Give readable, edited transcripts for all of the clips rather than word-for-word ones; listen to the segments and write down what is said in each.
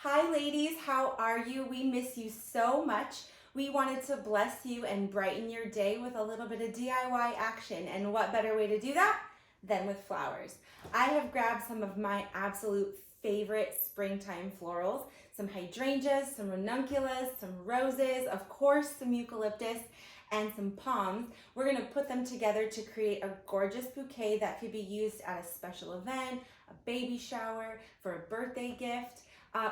Hi ladies, how are you? We miss you so much. We wanted to bless you and brighten your day with a little bit of DIY action. And what better way to do that than with flowers? I have grabbed some of my absolute favorite springtime florals, some hydrangeas, some ranunculus, some roses, of course some eucalyptus, and some palms. We're going to put them together to create a gorgeous bouquet that could be used at a special event, a baby shower, for a birthday gift,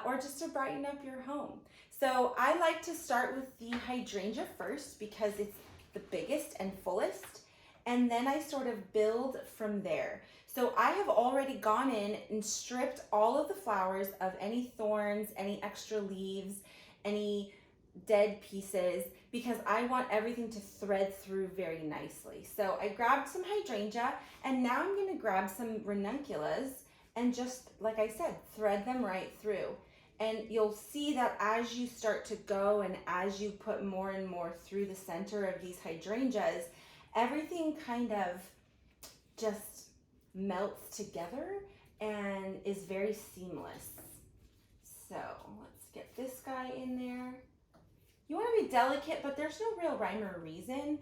or just to brighten up your home. So I like to start with the hydrangea first because it's the biggest and fullest, and then I sort of build from there. So I have already gone in and stripped all of the flowers of any thorns, any extra leaves, any dead pieces, because I want everything to thread through very nicely. So I grabbed some hydrangea, and now I'm going to grab some ranunculus and just, like I said, thread them right through. And you'll see that as you start to go and as you put more and more through the center of these hydrangeas, everything kind of just melts together and is very seamless. So let's get this guy in there. You want to be delicate, but there's no real rhyme or reason.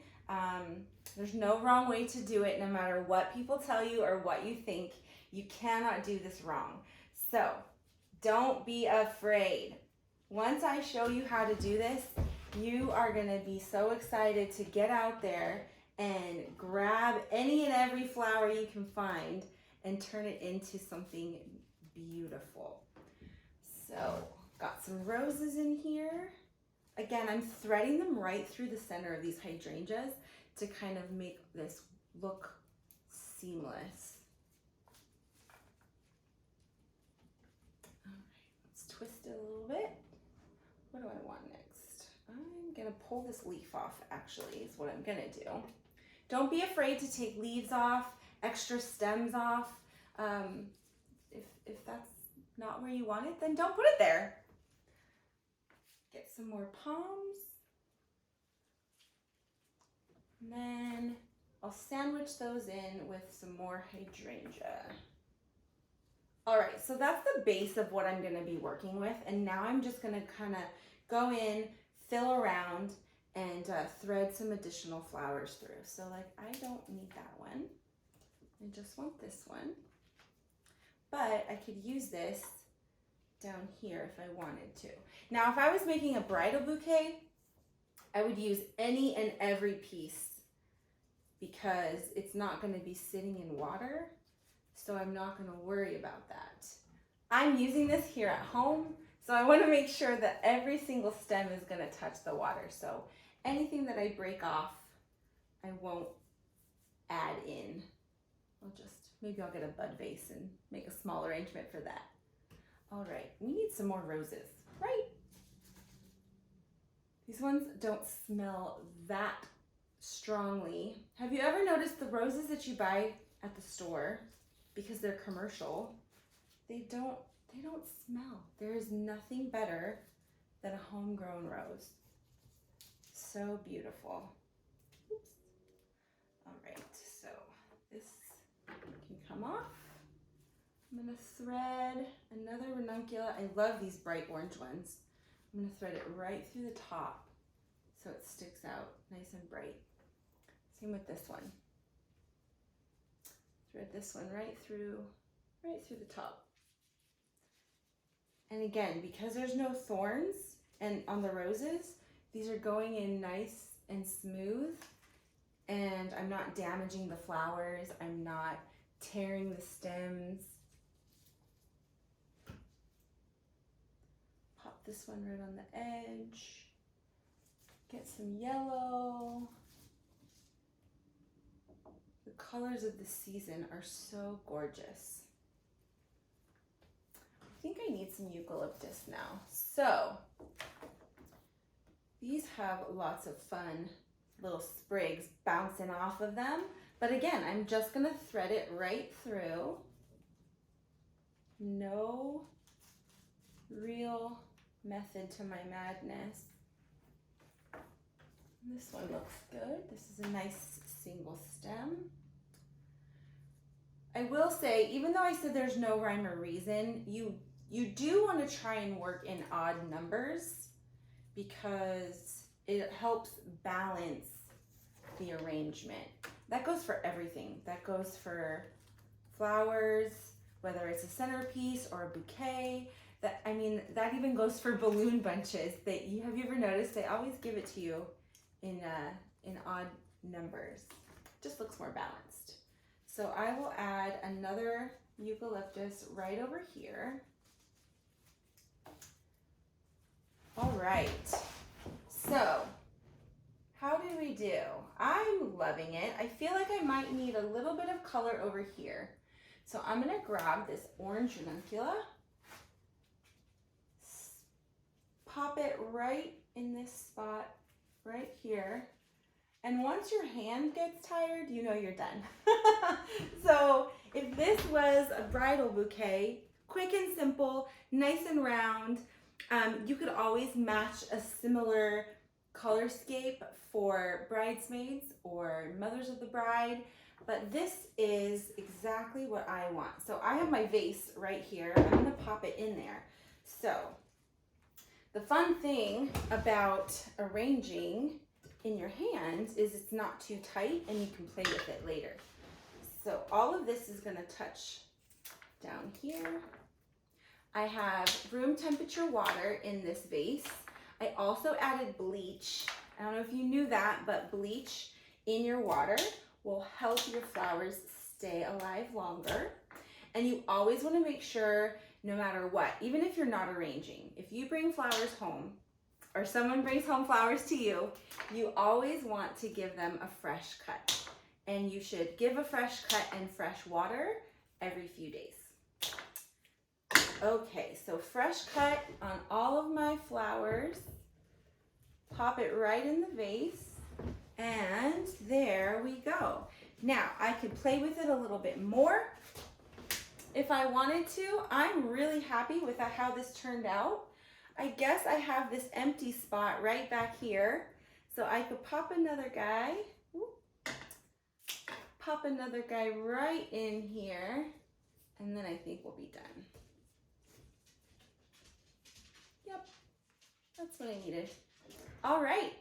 There's no wrong way to do it, no matter what people tell you or what you think. You cannot do this wrong. So don't be afraid. Once I show you how to do this, you are going to be so excited to get out there and grab any and every flower you can find and turn it into something beautiful. So got some roses in here. Again, I'm threading them right through the center of these hydrangeas to kind of make this look seamless. All right, let's twist it a little bit. What do I want next? I'm gonna pull this leaf off, actually, is what I'm gonna do. Don't be afraid to take leaves off, extra stems off. If that's not where you want it, then don't put it there. Get some more palms. And then I'll sandwich those in with some more hydrangea. All right, so that's the base of what I'm gonna be working with. And now I'm just gonna kind of go in, fill around, and thread some additional flowers through. So like, I don't need that one. I just want this one. But I could use this down here if I wanted to. Now, if I was making a bridal bouquet, I would use any and every piece because it's not going to be sitting in water, so I'm not going to worry about that. I'm using this here at home, so I want to make sure that every single stem is going to touch the water. So anything that I break off, I won't add in. Maybe I'll get a bud vase and make a small arrangement for that. All right, we need some more roses, right? These ones don't smell that strongly. Have you ever noticed the roses that you buy at the store, because they're commercial, they don't smell. There is nothing better than a homegrown rose. So beautiful. Oops. All right, so this can come off. I'm gonna thread another ranunculus. I love these bright orange ones. I'm gonna thread it right through the top so it sticks out nice and bright. Same with this one. Thread this one right through the top. And again, because there's no thorns and on the roses, these are going in nice and smooth, and I'm not damaging the flowers. I'm not tearing the stems. Pop this one right on the edge. Get some yellow. The colors of the season are so gorgeous. I think I need some eucalyptus now. So these have lots of fun little sprigs bouncing off of them. But again, I'm just gonna thread it right through. No real method to my madness. This one looks good. This is a nice single stem. I will say, even though I said there's no rhyme or reason, you You do want to try and work in odd numbers because it helps balance the arrangement. That goes for everything. That goes for flowers, whether it's a centerpiece or a bouquet. That even goes for balloon bunches. Have you ever noticed they always give it to you in odd numbers? Just looks more balanced. So I will add another eucalyptus right over here. All right. So how do we do? I'm loving it. I feel like I might need a little bit of color over here. So I'm gonna grab this orange ranuncula, pop it right in this spot right here. And once your hand gets tired, you know you're done. So if this was a bridal bouquet, quick and simple, nice and round, you could always match a similar color scape for bridesmaids or mothers of the bride, but this is exactly what I want. So I have my vase right here. I'm gonna pop it in there. So the fun thing about arranging in your hand is it's not too tight and you can play with it later. So all of this is gonna touch down here. I have room temperature water in this vase. I also added bleach. I don't know if you knew that, but bleach in your water will help your flowers stay alive longer. And you always want to make sure, no matter what, even if you're not arranging, if you bring flowers home or someone brings home flowers to you, you always want to give them a fresh cut. And you should give a fresh cut and fresh water every few days. Okay, so fresh cut on all of my flowers. Pop it right in the vase. And there we go. Now, I could play with it a little bit more if I wanted to. I'm really happy with how this turned out. I guess I have this empty spot right back here. So I could pop another guy. Pop another guy right in here. And then I think we'll be done. Yep, that's what I needed. All right.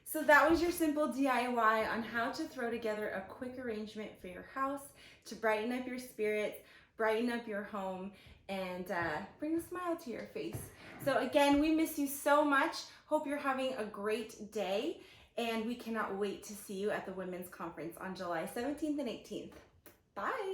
So that was your simple DIY on how to throw together a quick arrangement for your house to brighten up your spirits, brighten up your home, and bring a smile to your face. So again, we miss you so much. Hope you're having a great day, and we cannot wait to see you at the Women's Conference on July 17th and 18th. Bye.